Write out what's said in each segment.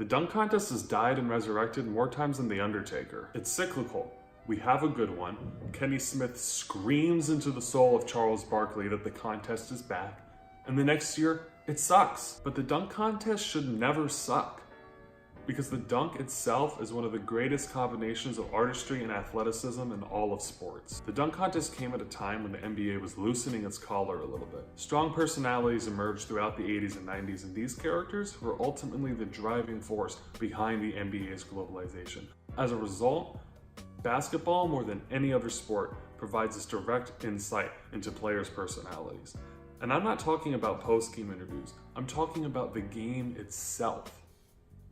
The dunk contest has died and resurrected more times than The Undertaker. It's cyclical. We have a good one. Kenny Smith screams into the soul of Charles Barkley that the contest is back, and the next year, it sucks. But the dunk contest should never suck, because the dunk itself is one of the greatest combinations of artistry and athleticism in all of sports. The dunk contest came at a time when the NBA was loosening its collar a little bit. Strong personalities emerged throughout the 80s and 90s, and these characters were ultimately the driving force behind the NBA's globalization. As a result, basketball, more than any other sport, provides us direct insight into players' personalities. And I'm not talking about post-game interviews, I'm talking about the game itself.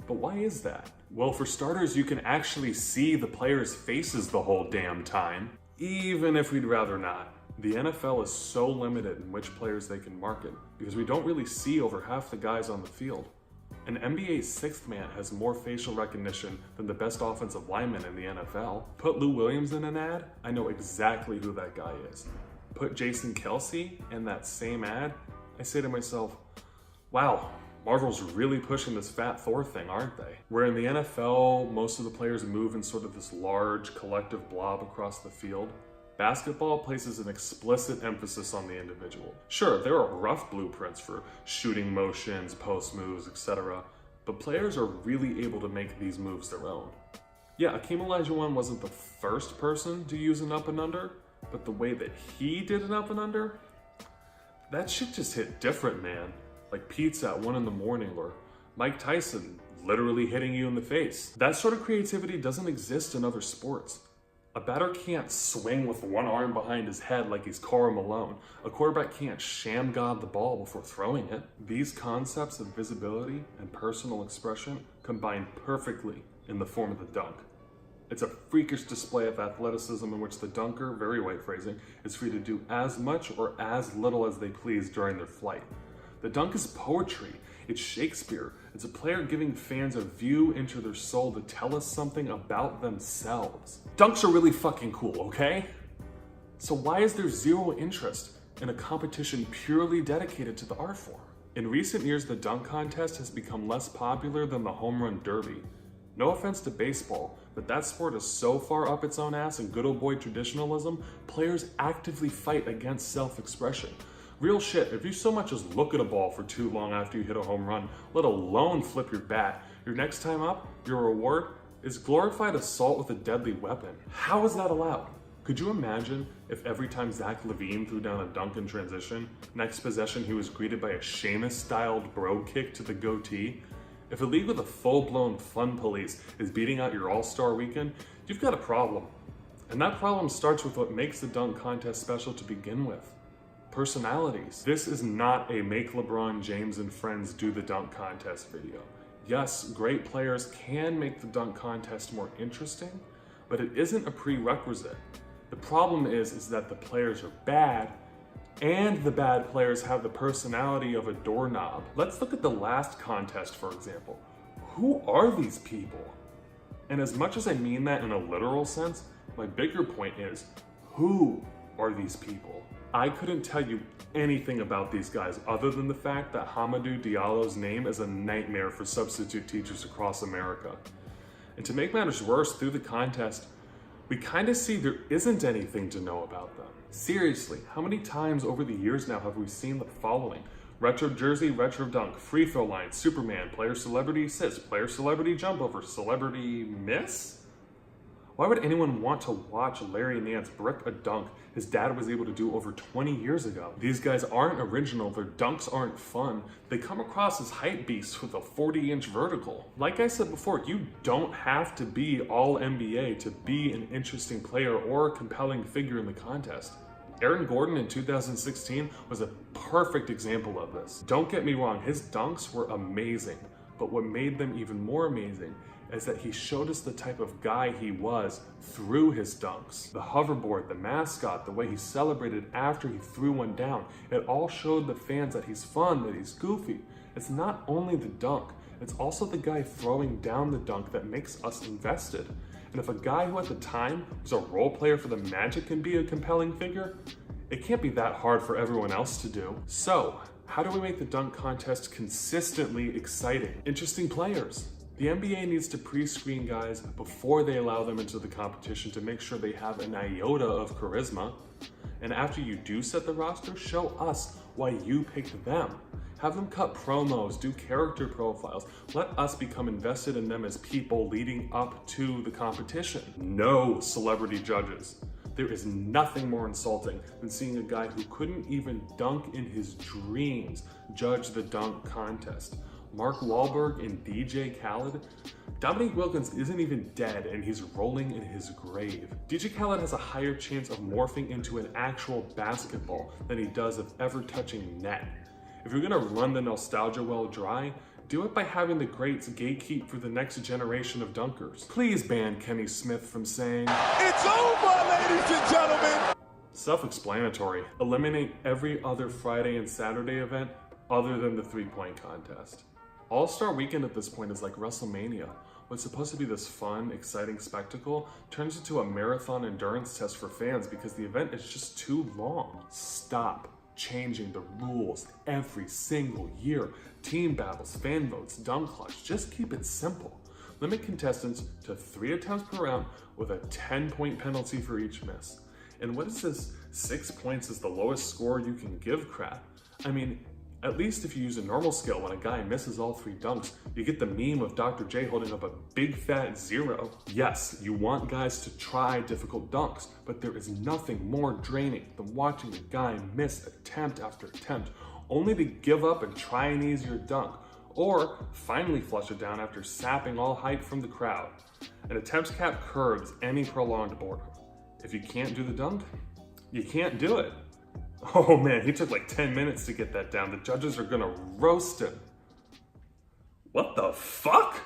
But why is that? Well, for starters, you can actually see the players' faces the whole damn time, even if we'd rather not. The NFL is so limited in which players they can market, because we don't really see over half the guys on the field. An NBA's sixth man has more facial recognition than the best offensive lineman in the NFL. Put Lou Williams in an ad, I know exactly who that guy is. Put Jason Kelce in that same ad, I say to myself, wow, Marvel's really pushing this Fat Thor thing, aren't they? Where in the NFL, most of the players move in sort of this large collective blob across the field, basketball places an explicit emphasis on the individual. Sure, there are rough blueprints for shooting motions, post moves, etc., but players are really able to make these moves their own. Yeah, Akeem Olajuwon wasn't the first person to use an up and under, but the way that he did an up and under, that shit just hit different, man. Like pizza at 1 in the morning, or Mike Tyson literally hitting you in the face. That sort of creativity doesn't exist in other sports. A batter can't swing with one arm behind his head like he's Karl Malone. A quarterback can't sham God the ball before throwing it. These concepts of visibility and personal expression combine perfectly in the form of the dunk. It's a freakish display of athleticism in which the dunker, very white phrasing, is free to do as much or as little as they please during their flight. The dunk is poetry, it's Shakespeare, it's a player giving fans a view into their soul to tell us something about themselves. Dunks are really fucking cool, okay? So why is there zero interest in a competition purely dedicated to the art form? In recent years, the dunk contest has become less popular than the home run derby. No offense to baseball, but that sport is so far up its own ass in good old boy traditionalism, players actively fight against self-expression. Real shit, if you so much as look at a ball for too long after you hit a home run, let alone flip your bat, your next time up, your reward is glorified assault with a deadly weapon. How is that allowed? Could you imagine if every time Zach LaVine threw down a dunk in transition, next possession he was greeted by a Sheamus-styled bro kick to the goatee? If a league with a full-blown fun police is beating out your all-star weekend, you've got a problem. And that problem starts with what makes the dunk contest special to begin with. Personalities. This is not a make LeBron James and friends do the dunk contest video. Yes, great players can make the dunk contest more interesting, but it isn't a prerequisite. The problem is that the players are bad, and the bad players have the personality of a doorknob. Let's look at the last contest, for example. Who are these people? And as much as I mean that in a literal sense, my bigger point is, who are these people? I couldn't tell you anything about these guys other than the fact that Hamidou Diallo's name is a nightmare for substitute teachers across America. And to make matters worse, through the contest, we kind of see there isn't anything to know about them. Seriously, how many times over the years now have we seen the following? Retro jersey, retro dunk, free throw line, Superman, player celebrity assist, player celebrity jump over, celebrity miss? Why would anyone want to watch Larry Nance brick a dunk his dad was able to do over 20 years ago? These guys aren't original, their dunks aren't fun. They come across as hype beasts with a 40-inch vertical. Like I said before, you don't have to be all NBA to be an interesting player or a compelling figure in the contest. Aaron Gordon in 2016 was a perfect example of this. Don't get me wrong, his dunks were amazing, but what made them even more amazing is that he showed us the type of guy he was through his dunks. The hoverboard, the mascot, the way he celebrated after he threw one down, it all showed the fans that he's fun, that he's goofy. It's not only the dunk, it's also the guy throwing down the dunk that makes us invested. And if a guy who at the time was a role player for the Magic can be a compelling figure, it can't be that hard for everyone else to do. So, how do we make the dunk contest consistently exciting? Interesting players. The NBA needs to pre-screen guys before they allow them into the competition to make sure they have an iota of charisma. And after you do set the roster, show us why you picked them. Have them cut promos, do character profiles. Let us become invested in them as people leading up to the competition. No celebrity judges. There is nothing more insulting than seeing a guy who couldn't even dunk in his dreams judge the dunk contest. Mark Wahlberg and DJ Khaled? Dominique Wilkins isn't even dead and he's rolling in his grave. DJ Khaled has a higher chance of morphing into an actual basketball than he does of ever touching net. If you're gonna run the nostalgia well dry, do it by having the greats gatekeep for the next generation of dunkers. Please ban Kenny Smith from saying, "It's over, ladies and gentlemen!" Self-explanatory. Eliminate every other Friday and Saturday event other than the three-point contest. All-Star Weekend at this point is like WrestleMania. What's supposed to be this fun, exciting spectacle turns into a marathon endurance test for fans because the event is just too long. Stop changing the rules every single year. Team battles, fan votes, dunk clocks, just keep it simple. Limit contestants to 3 attempts per round with a 10-point penalty for each miss. And what is this 6 points is the lowest score you can give crap? I mean, at least if you use a normal scale, when a guy misses all 3 dunks, you get the meme of Dr. J holding up a big fat 0. Yes, you want guys to try difficult dunks, but there is nothing more draining than watching a guy miss attempt after attempt, only to give up and try an easier dunk, or finally flush it down after sapping all hype from the crowd. An attempts cap curbs any prolonged boredom. If you can't do the dunk, you can't do it. Oh man, he took like 10 minutes to get that down. The judges are gonna roast him. What the fuck?